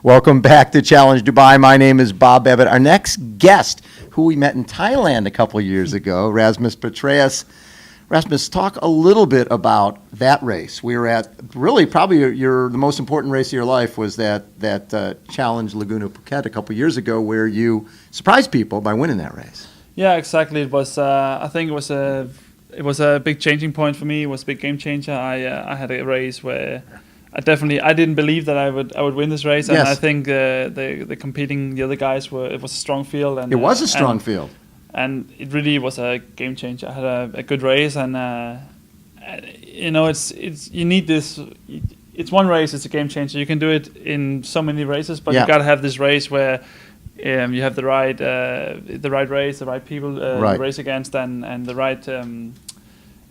Welcome back to Challenge Dubai. My name is Bob Ebbett. Our next guest, who we met in Thailand a couple of years ago, Rasmus Petraeus. Rasmus, talk a little bit about that race. We were at really probably the most important race of your life was that Challenge Laguna Phuket a couple of years ago, where you surprised people by winning that race. Yeah, exactly. It was. I think it was a big changing point for me. It was a big game changer. I had a race where I didn't believe that I would win this race, and yes. I think the other guys it was a strong field, and it was a strong field, and it really was a game changer. I had a good race, and it's you need this. It's one race. It's a game changer. You can do it in so many races, but you got to have this race where you have the right race, the right people to race against, and the right.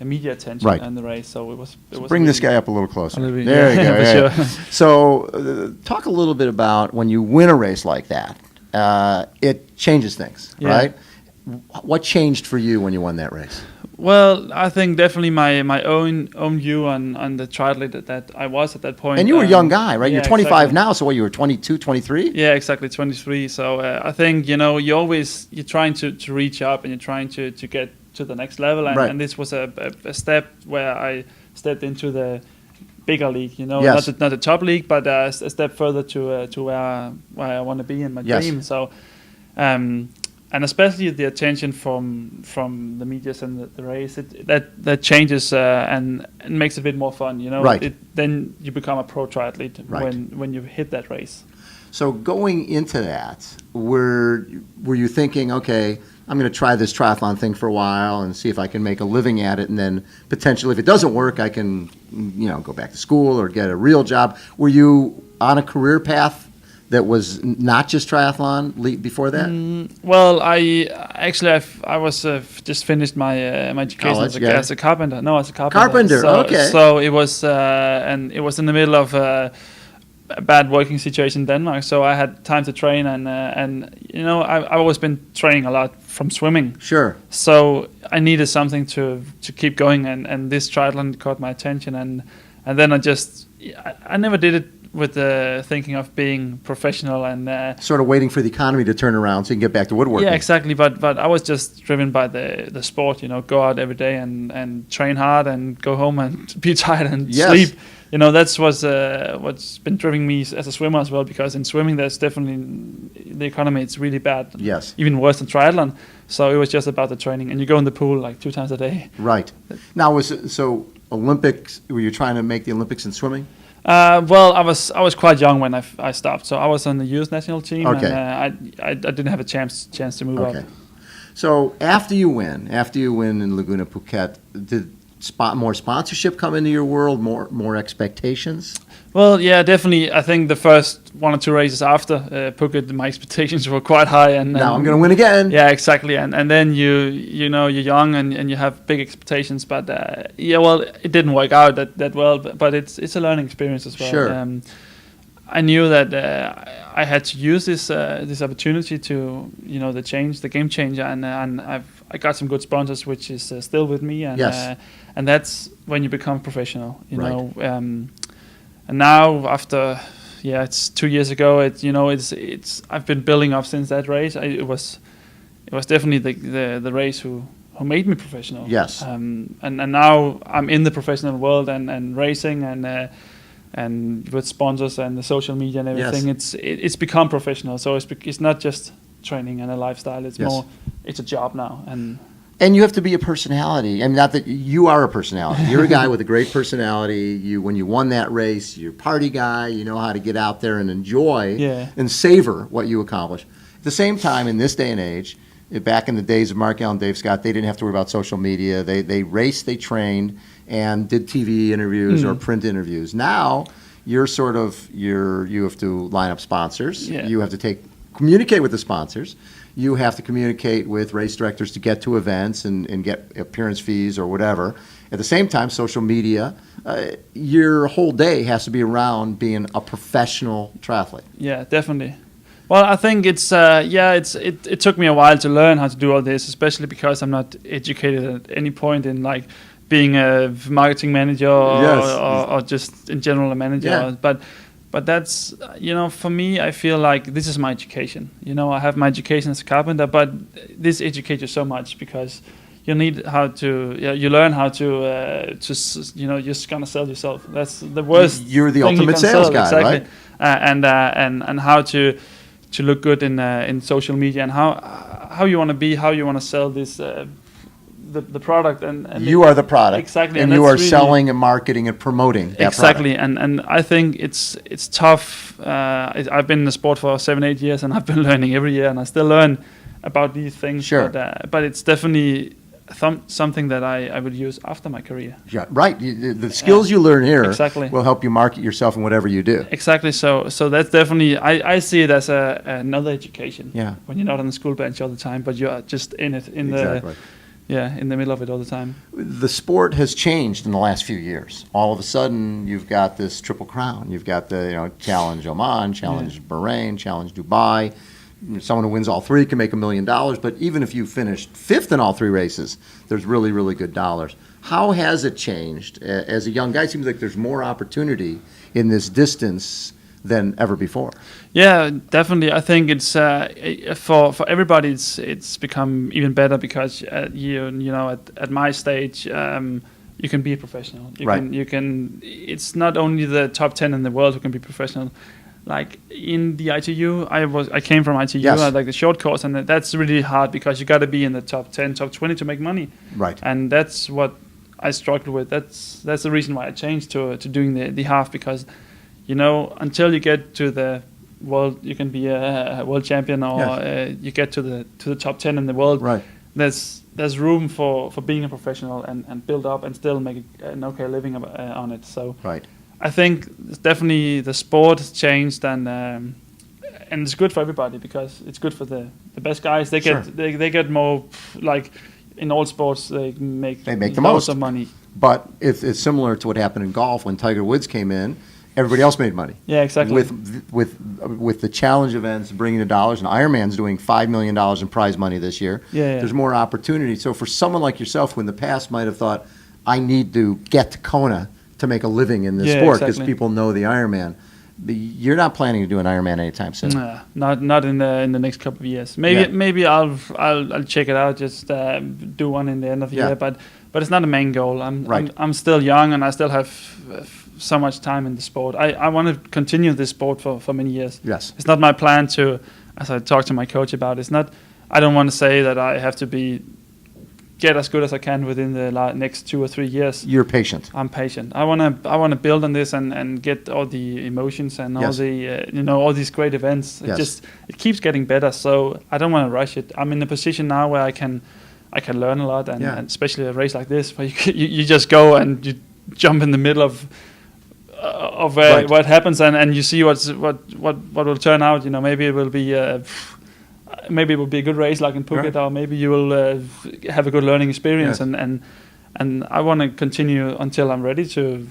Media attention in the race, so it was. Bring this guy up a little closer. There you go. Yeah. Sure. So, talk a little bit about when you win a race like that. It changes things, right? What changed for you when you won that race? Well, I think definitely my own view on the triathlete that I was at that point. And you were a young guy, right? Yeah, you're 25 exactly. now, so what, you were 22, 23? Yeah, exactly, 23. So I think you're trying to reach up, and you're trying to get to the next level, and this was a step where I stepped into the bigger league, not the top league, but a step further to where I want to be in my dream. So, and especially the attention from the medias and the race, that changes and makes it a bit more fun. Then you become a pro triathlete when you hit that race. So going into that, were you thinking, okay, I'm going to try this triathlon thing for a while and see if I can make a living at it, and then potentially, if it doesn't work, I can, go back to school or get a real job. Were you on a career path that was not just triathlon before that? Well, I was just finished my education as a carpenter. No, as a carpenter. Carpenter, okay. So it was, and it was in the middle of a bad working situation in Denmark, so I had time to train, and I've always been training a lot from swimming. Sure. So I needed something to keep going, and this triathlon caught my attention, and then I never did it with the thinking of being professional and sort of waiting for the economy to turn around so you can get back to woodworking. Yeah, exactly. But I was just driven by the sport. Go out every day and train hard and go home and be tired and sleep. That's what's been driving me as a swimmer as well, because in swimming there's definitely the economy, it's really bad. Yes. Even worse than triathlon. So it was just about the training, and you go in the pool like 2 times a day. Right. Now, so Olympics, were you trying to make the Olympics in swimming? Well, I was quite young when I stopped, so I was on the U.S. national team, okay. And I didn't have a chance to move up. So after you win in Laguna Phuket, did more sponsorship come into your world, more expectations? Well, yeah, definitely. I think the first 1 or 2 races after Phuket, my expectations were quite high. And now I'm going to win again. Yeah, exactly. And then you're young and you have big expectations. But it didn't work out that well. But it's a learning experience as well. Sure. I knew that I had to use this opportunity to the game changer, and I got some good sponsors, which is still with me, and that's when you become professional. And now after it's 2 years ago. It's I've been building up since that race. It was definitely the race who made me professional. Yes. And now I'm in the professional world and racing and with sponsors and the social media and everything. Yes. It's become professional. So it's not just training and a lifestyle. It's more. It's a job now. And you have to be a personality. I mean, not that you are a personality. You're a guy with a great personality. When you won that race, you're a party guy. You know how to get out there and enjoy and savor what you accomplish. At the same time, in this day and age, back in the days of Mark Allen, Dave Scott, they didn't have to worry about social media. They raced, they trained, and did TV interviews or print interviews. Now, you have to line up sponsors. Yeah. You have to communicate with the sponsors. You have to communicate with race directors to get to events and get appearance fees or whatever. At the same time, social media, your whole day has to be around being a professional triathlete. Yeah, definitely. Well, I think it took me a while to learn how to do all this, especially because I'm not educated at any point in like being a marketing manager or just in general a manager. Yeah. But that's, for me, I feel like this is my education. I have my education as a carpenter, but this educates you so much because you need how to, you learn how to just kind of sell yourself. That's the worst. You're the ultimate sales guy, exactly. Right? And how to look good in social media and how you want to be, how you want to sell this. The product and you are the product, exactly, and you are really selling and marketing and promoting that exactly product. And I think it's tough. I've been in the sport for 7-8 years and I've been learning every year and I still learn about these things. Sure. But it's definitely something that I would use after my career. Yeah, right. The skills you learn here exactly will help you market yourself in whatever you do. Exactly. So that's definitely, I see it as another education. Yeah. When you're not on the school bench all the time, but you're just in it exactly. in the middle of it all the time. The sport has changed in the last few years. All of a sudden, you've got this triple crown. You've got the Challenge Oman, Challenge Bahrain, Challenge Dubai. Someone who wins all three can make $1 million, but even if you finished fifth in all three races, there's really, really good dollars. How has it changed? As a young guy, it seems like there's more opportunity in this distance than ever before. Yeah, definitely. I think it's for everybody. It's become even better because at my stage, you can be a professional. You can. It's not only the top 10 in the world who can be professional. Like in the ITU, I came from ITU. Yes. I had like the short course, and that's really hard because you got to be in the top 10, top 20 to make money. Right. And that's what I struggled with. That's the reason why I changed to doing the half because. Until you get to the world, you can be a world champion, or yes. You get to the top 10 in the world. Right. There's room for being a professional and build up and still make an okay living on it. So right. I think definitely the sport has changed and it's good for everybody because it's good for the best guys. They get sure. they get more, like in all sports they make the most most of money. But it's similar to what happened in golf when Tiger Woods came in. Everybody else made money. Yeah, exactly. With the challenge events bringing the dollars, and Ironman's doing $5 million in prize money this year. Yeah. There's more opportunity. So for someone like yourself, who in the past might have thought, I need to get to Kona to make a living in this sport because people know the Ironman, you're not planning to do an Ironman anytime soon. Not in the next couple of years. Maybe I'll check it out. Just do one in the end of the year. But it's not a main goal. I'm still young and I still have so much time in the sport. I want to continue this sport for many years. Yes. It's not my plan to, as I talked to my coach about, I don't want to say that I have to get as good as I can within the next 2 or 3 years. You're patient. I'm patient. I want to build on this and get all the emotions and all the all these great events. It keeps getting better. So I don't want to rush it. I'm in a position now where I can learn a lot and especially a race like this where you just go and you jump in the middle of what happens and you see what will turn out. Maybe it will be a good race like in Phuket, or maybe you will have a good learning experience. And I want to continue until I'm ready to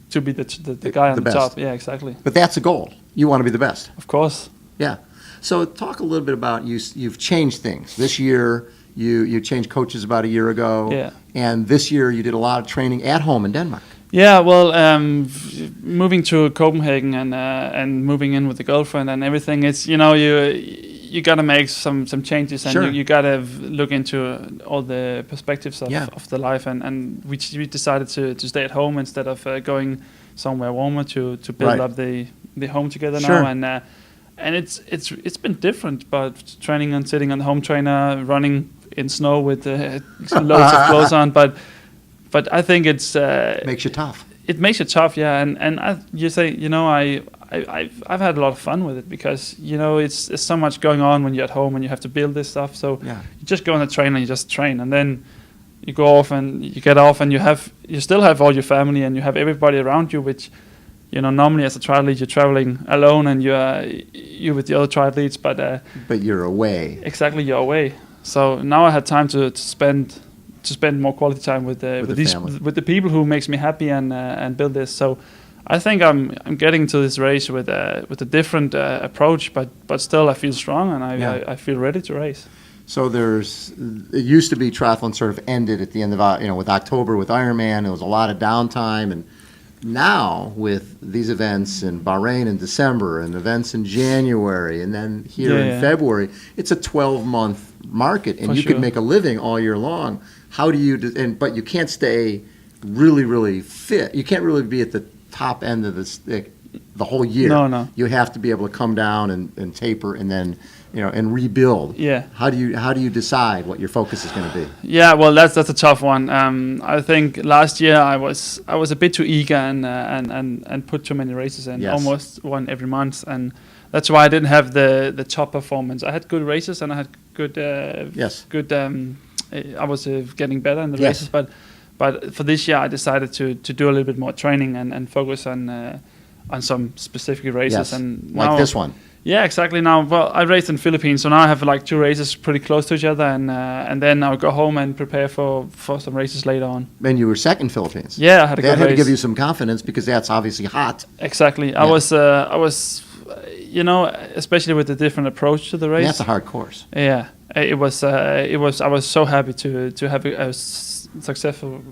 be the guy on the top. Yeah, exactly. But that's the goal. You want to be the best. Of course. Yeah. So talk a little bit about you've changed things this year. You changed coaches about a year ago. Yeah. And this year you did a lot of training at home in Denmark. Yeah, well, moving to Copenhagen and moving in with the girlfriend and everything, it's you got to make some changes and you got to look into all the perspectives of the life and we decided to stay at home instead of going somewhere warmer to build up the home together now and it's been different, but training and sitting on the home trainer, running in snow with loads of clothes on, but I think it's makes you tough. It makes you tough, yeah. And I've had a lot of fun with it because it's so much going on when you're at home and you have to build this stuff. So you just go on the train and you just train, and then you go off and you get off and you still have all your family and you have everybody around you, which normally as a triathlete you're traveling alone and you're with the other triathletes, but you're away. Exactly, you're away. So now I had time to spend more quality time with the people who makes me happy and build this. So I think I'm getting to this race with a different approach, but still I feel strong and I feel ready to race. So it used to be triathlon sort of ended at the end of with October with Ironman. There was a lot of downtime and now with these events in Bahrain in December and events in January and then here in February, it's a 12-month market, and you can make a living all year long. How do you? But you can't stay really, really fit. You can't really be at the top end of the stick the whole year. No. You have to be able to come down and taper and then and rebuild. Yeah. How do you decide what your focus is going to be? Yeah, well, that's a tough one. I think last year I was a bit too eager and put too many races in, almost one every month, and that's why I didn't have the top performance. I had good races and I had good. Good. I was getting better in the races, but for this year I decided to do a little bit more training and focus on some specific races, and like this one. Yeah, exactly. Now, well, I raced in Philippines, so now I have like 2 races pretty close to each other, and then I'll go home and prepare for some races later on. And you were second Philippines. Yeah, I had a good race. That had to give you some confidence because that's obviously hot. Exactly. Yeah. I was, especially with the different approach to the race. And that's a hard course. Yeah, it was. I was so happy to have a successful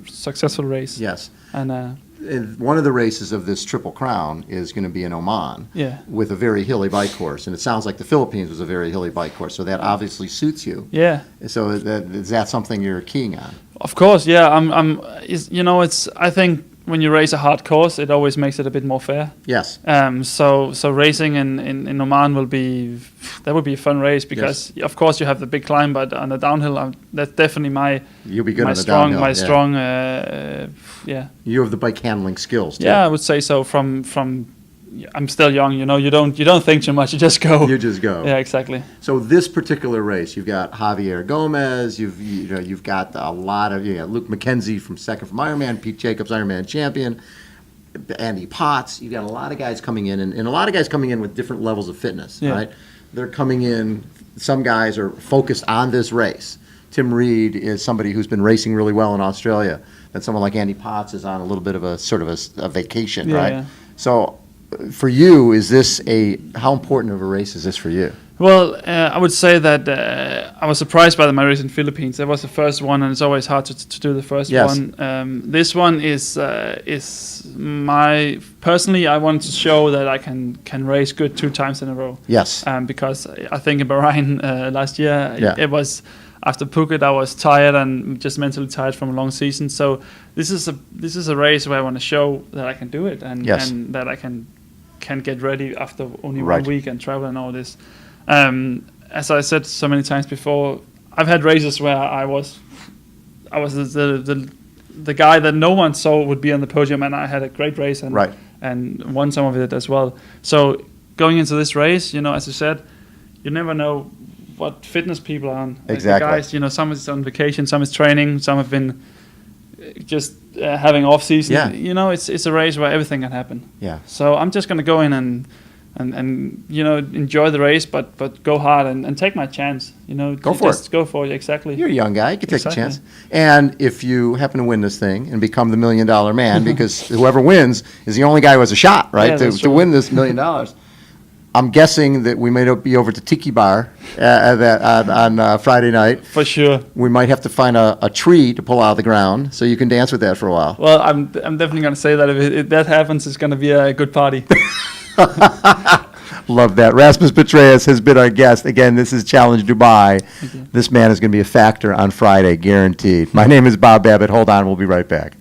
race. Yes. And one of the races of this Triple Crown is going to be in Oman with a very hilly bike course. And it sounds like the Philippines was a very hilly bike course, so that obviously suits you. Yeah. So is that something you're keen on? Of course, yeah. I think when you race a hard course, it always makes it a bit more fair. Yes. So racing in Oman will be a fun race because of course you have the big climb, but on the downhill, that's definitely you'll be good my on the strong downhill. My strong. You have the bike handling skills too. Yeah, I would say so. From I'm still young, you don't think too much. You just go. You just go. Yeah, exactly. So this particular race, you've got Javier Gomez, you've got a lot of Luke McKenzie from Ironman, Pete Jacobs, Ironman champion, Andy Potts. You've got a lot of guys coming in, and a lot of guys coming in with different levels of fitness. Right? They're coming in. Some guys are focused on this race. Tim Reed is somebody who's been racing really well in Australia, and someone like Andy Potts is on a little bit of a sort of a vacation, right? Yeah. So. For you, how important of a race is this for you? Well, I would say that I was surprised by my race in Philippines. That was the first one, and it's always hard to do the first one. This one is personally, I wanted to show that I can race good 2 times in a row. Yes. Because I think in Bahrain last year, it was after Phuket, I was tired and just mentally tired from a long season. So this is a race where I want to show that I can do it and that I can get ready after only 1 week and travel and all this. As I said so many times before, I've had races where I was the guy that no one saw would be on the podium, and I had a great race and won some of it as well. So going into this race, as you said, you never know what fitness people are on. Exactly. Like the guys, some is on vacation, some is training, some have been just having off season. Yeah. It's a race where everything can happen. Yeah. So I'm just gonna go in and enjoy the race, but go hard and take my chance. Go for it. Go for it. Exactly. You're a young guy. You can take a chance. And if you happen to win this thing and become the $1 Million Man, because whoever wins is the only guy who has a shot, right, to win this $1 million. I'm guessing that we may be over to Tiki Bar on Friday night. For sure. We might have to find a tree to pull out of the ground so you can dance with that for a while. Well, I'm definitely going to say that if that happens, it's going to be a good party. Love that. Rasmus Petraeus has been our guest. Again, this is Challenge Dubai. This man is going to be a factor on Friday, guaranteed. My name is Bob Babbitt. Hold on. We'll be right back.